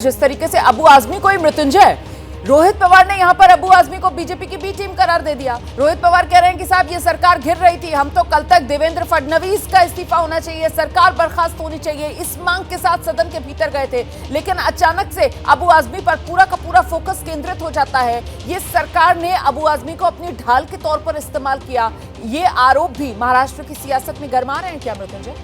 जिस तरीके से अबू आजमी को ही मृत्युंजय, रोहित पवार ने यहां पर अबू आजमी को बीजेपी की बी टीम करार दे दिया। रोहित पवार कह रहे हैं कि साहब ये सरकार घिर रही थी, हम तो कल तक देवेंद्र फडणवीस का इस्तीफा होना चाहिए, सरकार बर्खास्त होनी चाहिए, इस मांग के साथ सदन के भीतर गए थे, लेकिन अचानक से अबू आजमी पर पूरा का पूरा फोकस केंद्रित हो जाता है। ये सरकार ने अबू आजमी को अपनी ढाल के तौर पर इस्तेमाल किया, ये आरोप भी महाराष्ट्र की सियासत में गरमा रहे हैं क्या मृत्युंजय?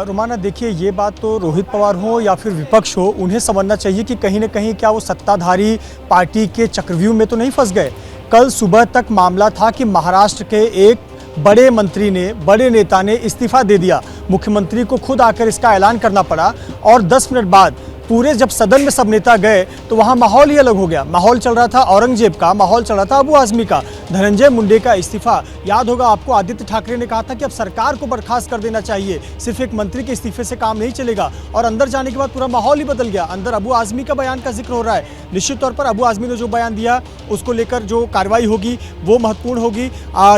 रुमाना, देखिए, ये बात तो रोहित पवार हो या फिर विपक्ष हो, उन्हें समझना चाहिए कि कहीं ना कहीं क्या वो सत्ताधारी पार्टी के चक्रव्यूह में तो नहीं फंस गए। कल सुबह तक मामला था कि महाराष्ट्र के एक बड़े मंत्री ने, बड़े नेता ने इस्तीफा दे दिया। मुख्यमंत्री को खुद आकर इसका ऐलान करना पड़ा और 10 मिनट बाद पूरे जब सदन में सब नेता गए तो वहां माहौल ही अलग हो गया। माहौल चल रहा था औरंगजेब का, माहौल चल रहा था अबू आजमी का। धनंजय मुंडे का इस्तीफा, याद होगा आपको, आदित्य ठाकरे ने कहा था कि अब सरकार को बर्खास्त कर देना चाहिए, सिर्फ एक मंत्री के इस्तीफे से काम नहीं चलेगा। और अंदर जाने के बाद पूरा माहौल ही बदल गया। अंदर अबू आजमी का बयान का जिक्र हो रहा है। निश्चित तौर पर अबू आजमी ने जो बयान दिया उसको लेकर जो कार्रवाई होगी वो महत्वपूर्ण होगी।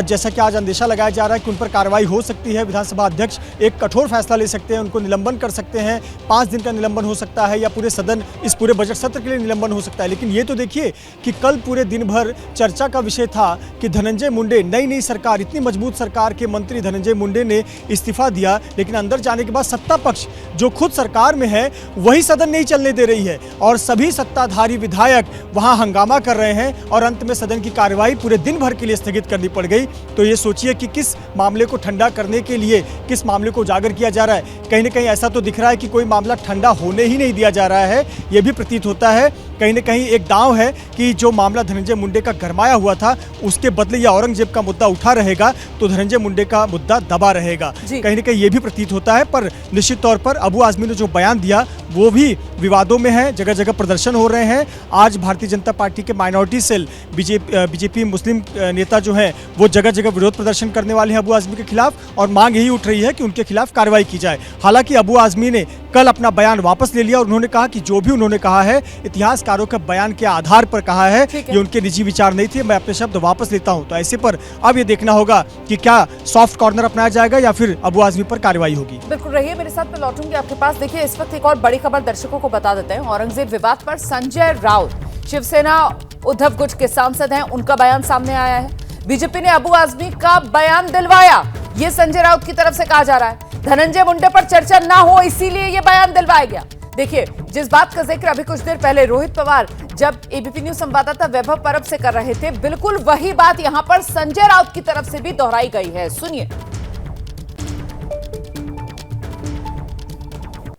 जैसा कि आज अंदेशा लगाया जा रहा है कि उन पर कार्रवाई हो सकती है। विधानसभा अध्यक्ष एक कठोर फैसला ले सकते हैं, उनको निलंबन कर सकते हैं, 5 दिन का निलंबन हो सकता है या पूरे सदन इस पूरे बजट सत्र के लिए निलंबन हो सकता है। लेकिन ये तो देखिए कि कल पूरे दिन भर चर्चा का विषय था कि धनंजय मुंडे, नई सरकार, इतनी मजबूत सरकार के मंत्री धनंजय मुंडे ने इस्तीफा दिया, लेकिन अंदर जाने के बाद सत्ता पक्ष जो खुद सरकार में है वही सदन नहीं चलने दे रही है और सभी सत्ताधारी विधायक वहां हंगामा कर रहे हैं और अंत में सदन की कार्यवाही पूरे दिन भर के लिए स्थगित करनी पड़ गई। तो ये सोचिए कि किस मामले को ठंडा करने के लिए किस मामले को उजागर किया जा रहा है। कहीं ना कहीं ऐसा तो दिख रहा है कि कोई मामला ठंडा होने ही नहीं दिया जा रहा है। यह भी प्रतीत होता है कहीं ना कहीं एक दांव है कि जो मामला धनंजय मुंडे का गरमाया हुआ था उसके बदले या औरंगजेब का मुद्दा उठा रहेगा तो धनंजय मुंडे का मुद्दा दबा रहेगा। कहीं ना कहीं ये भी प्रतीत होता है। पर निश्चित तौर पर अबू आजमी ने जो बयान दिया वो भी विवादों में है, जगह जगह प्रदर्शन हो रहे हैं। आज भारतीय जनता पार्टी के माइनॉरिटी सेल बीजेपी मुस्लिम नेता जो हैं वो जगह जगह विरोध प्रदर्शन करने वाले हैं अबू आजमी के खिलाफ और मांग यही उठ रही है कि उनके खिलाफ कार्रवाई की जाए। हालांकि अबू आजमी ने कल अपना बयान वापस ले लिया और उन्होंने कहा कि जो भी उन्होंने कहा है इतिहासकारों के बयान के आधार पर कहा है, ये उनके निजी विचार नहीं थे, मैं अपने शब्द वापस लेता हूं। तो ऐसे पर अब ये देखना होगा कि क्या सॉफ्ट कॉर्नर अपनाया जाएगा या फिर अबू आजमी पर कार्रवाई होगी। बिल्कुल रहिए मेरे साथ, मैं लौटूंगी आपके पास। देखिए, इस वक्त एक और बड़ी खबर दर्शकों को बता देते हैं। औरंगजेब विवाद पर संजय राउत, शिवसेना उद्धव गुट के सांसद हैं, उनका बयान सामने आया है। बीजेपी ने अबू आजमी का बयान दिलवाया, ये संजय राउत की तरफ से कहा जा रहा है। धनंजय मुंडे पर चर्चा ना हो इसीलिए ये बयान दिलवाया गया। देखिए, जिस बात का जिक्र अभी कुछ देर पहले रोहित पवार जब एबीपी न्यूज संवाददाता वैभव परब से कर रहे थे, बिल्कुल वही बात यहां पर संजय राउत की तरफ से भी दोहराई गई है। सुनिए।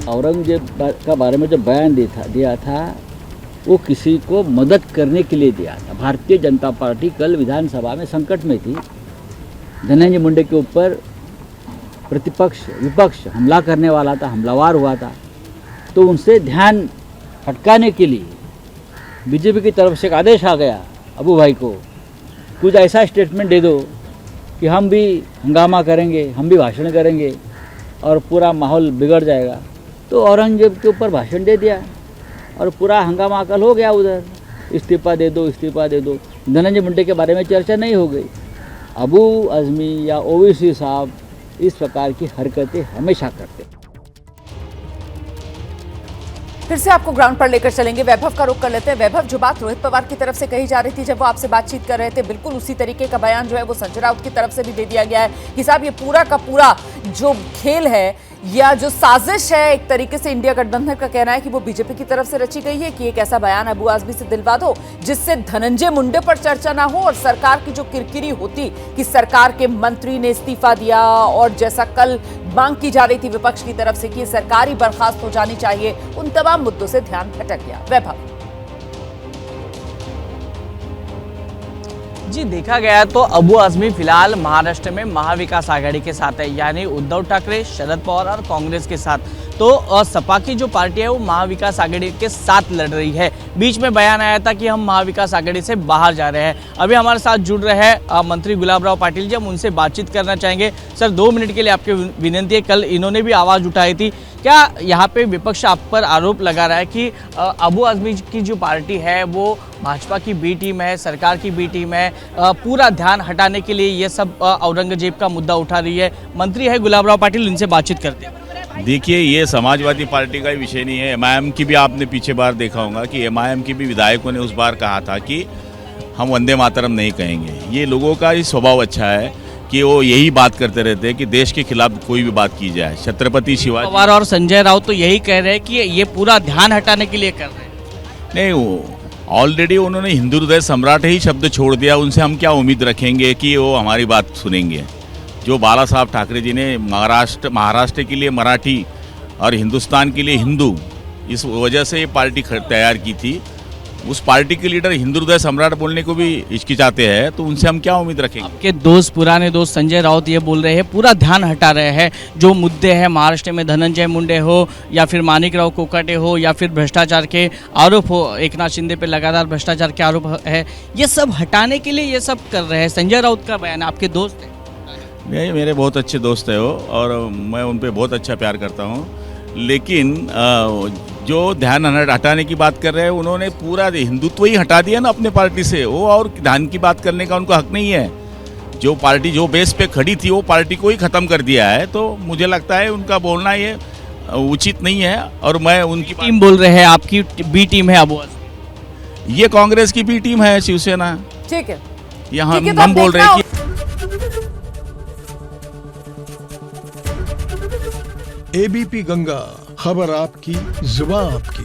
औरंगजेब का बारे में जो बयान दिया था वो किसी को मदद करने के लिए दिया था। भारतीय जनता पार्टी कल विधानसभा में संकट में थी। धनंजय मुंडे के ऊपर विपक्ष हमला करने वाला था, हमलावर हुआ था, तो उनसे ध्यान हटकाने के लिए बीजेपी की तरफ से एक आदेश आ गया अबू भाई को, कुछ ऐसा स्टेटमेंट दे दो कि हम भी हंगामा करेंगे, हम भी भाषण करेंगे और पूरा माहौल बिगड़ जाएगा। तो औरंगजेब के ऊपर भाषण दे दिया और पूरा हंगामा कल हो गया उधर, इस्तीफा दे दो, इस्तीफा दे दो। धनंजय मुंडे के बारे में चर्चा नहीं हो गई। अबू आजमी या ओवैसी साहब इस प्रकार की हरकतें हमेशा करते। फिर से आपको ग्राउंड पर लेकर चलेंगे, वैभव का रुख कर लेते हैं। वैभव, जो बात रोहित पवार की तरफ से कही जा रही थी जब वो आपसे बातचीत कर रहे थे, बिल्कुल उसी तरीके का बयान जो है वो संजय राउत की तरफ से भी दे दिया गया है कि साहब ये पूरा का पूरा जो खेल है या जो साजिश है, एक तरीके से इंडिया गठबंधन का कहना है कि वो बीजेपी की तरफ से रची गई है कि एक ऐसा बयान अबू आजमी से दिलवा दो जिससे धनंजय मुंडे पर चर्चा ना हो और सरकार की जो किरकिरी होती कि सरकार के मंत्री ने इस्तीफा दिया और जैसा कल मांग की जा रही थी विपक्ष की तरफ से कि सरकार ही बर्खास्त हो जानी चाहिए, उन तमाम मुद्दों से ध्यान भटक गया। वैभव जी, देखा गया तो अबू आजमी फिलहाल महाराष्ट्र में महाविकास आघाड़ी के साथ है, यानी उद्धव ठाकरे, शरद पवार और कांग्रेस के साथ। तो सपा की जो पार्टी है वो महाविकास आघाड़ी के साथ लड़ रही है। बीच में बयान आया था कि हम महाविकास आघाड़ी से बाहर जा रहे हैं। अभी हमारे साथ जुड़ रहे हैं मंत्री गुलाबराव पाटिल जी, हम उनसे बातचीत करना चाहेंगे। सर, 2 मिनट के लिए आपकी विनती है, कल इन्होंने भी आवाज़ उठाई थी। क्या यहाँ पे विपक्ष आप पर आरोप लगा रहा है कि अबू आजमी की जो पार्टी है वो भाजपा की बी टीम है, सरकार की बी टीम है, पूरा ध्यान हटाने के लिए ये सब औरंगजेब का मुद्दा उठा रही है? मंत्री है गुलाबराव पाटिल, इनसे बातचीत करते हैं। देखिए, ये समाजवादी पार्टी का ही विषय नहीं है। एमआईएम की भी आपने पीछे बार देखा होगा कि एमआईएम की भी विधायकों ने उस बार कहा था कि हम वंदे मातरम नहीं कहेंगे। ये लोगों का ही स्वभाव अच्छा है कि वो यही बात करते रहते हैं कि देश के खिलाफ कोई भी बात की जाए। छत्रपति शिवाजी पवार और संजय राउत तो यही कह रहे हैं कि ये पूरा ध्यान हटाने के लिए कर रहे हैं। नहीं, ऑलरेडी उन्होंने हिंदू हृदय सम्राट ही शब्द छोड़ दिया। उनसे हम क्या उम्मीद रखेंगे कि वो हमारी बात सुनेंगे। जो बाला साहब ठाकरे जी ने महाराष्ट्र के लिए मराठी और हिंदुस्तान के लिए हिंदू, इस वजह से ये पार्टी तैयार की थी। उस पार्टी के लीडर हिंदू हृदय सम्राट बोलने को भी हिचकिचाते हैं, तो उनसे हम क्या उम्मीद रखेंगे। आपके दोस्त, पुराने दोस्त संजय राउत ये बोल रहे हैं पूरा ध्यान हटा रहे हैं। जो मुद्दे हैं महाराष्ट्र में, धनंजय मुंडे हो या फिर माणिकराव कोकाटे हो या फिर भ्रष्टाचार के आरोप हो, एकनाथ शिंदे पे लगातार भ्रष्टाचार के आरोप है, ये सब हटाने के लिए ये सब कर रहे हैं। संजय राउत का बयान, आपके दोस्त हैं? नहीं, मेरे बहुत अच्छे दोस्त हैं वो, और मैं उन पर बहुत अच्छा प्यार करता हूँ। लेकिन जो ध्यान हटाने की बात कर रहे हैं, उन्होंने पूरा हिंदुत्व ही हटा दिया ना अपने पार्टी से। वो और ध्यान की बात करने का उनको हक नहीं है। जो पार्टी जो बेस पे खड़ी थी वो पार्टी को ही ख़त्म कर दिया है। तो मुझे लगता है उनका बोलना ये उचित नहीं है। और मैं उनकी टीम बोल रहे हैं, आपकी बी टीम है अबू आजमी। ये कांग्रेस की बी टीम है, शिवसेना। ठीक है, यहाँ ठीक है, तो हम अब बोल रहे हैं कि एबीपी गंगा, खबर आपकी, जुबान आपकी।